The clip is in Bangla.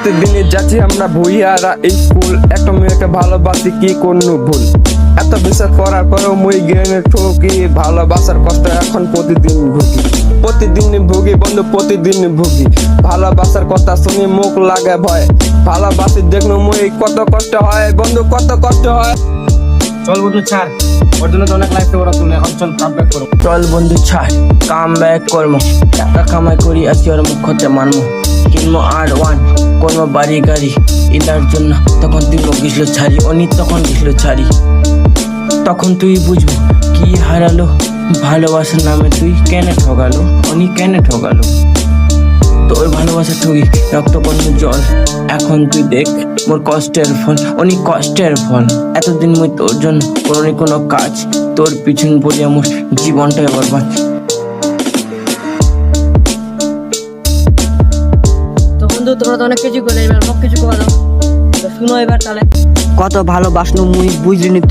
প্রতিদিনই যাচ্ছি আমরা ভুইয়ারা স্কুল, একটা মেয়েকে ভালোবাসি কি কোনো ভুল। এত বিশ্বাস করার পরেও মুই জ্ঞানে ঠকি, ভালোবাসার কষ্ট এখন প্রতিদিন ভুগি বন্ধু, প্রতিদিন ভুগি। ভালোবাসার কথা শুনে মুখ লাগে ভয়, ভালোবাসি দেখলো মুই কত কষ্ট হয় বন্ধু, কত কষ্ট হয়। চল বন্ধু ছাড়, ওর জন্য তো অনেক লাইফে ওরা তুলে, এখন চল কাম ব্যাক করো। চল বন্ধু ছাড়, কাম ব্যাক করবো, টাকা কামাই করি আছি ওর মুখতে মানবো, কিনবো R1, করবো বাড়ি গাড়ি ইনার জন্য। তখন তুই গেছিল ছাড়ি, অনি তখন গেছিল ছাড়ি, তখন তুই বুঝবো কি হারালো ভালোবাসার নামে, তুই কেন ঠগালো, অনি কেন ঠগালো। তোর ভালোবাসা ঠগি রক্ত বন্ধু জল, এখন তুই দেখ মোর কষ্টের ফল, অনেক কষ্টের ফল। এতদিন মুই তোর জন্য করিনি কোনো কাজ, তোর পিছন পড়ে আমার জীবনটাই বরবাদ। তো বন্ধু তোমরা তো অনেক কিছু করলে, এবার মোক কিছু কথা শুনো এবার তাহলে। কত ভালোবাসনু মুই বুঝলিনি তুই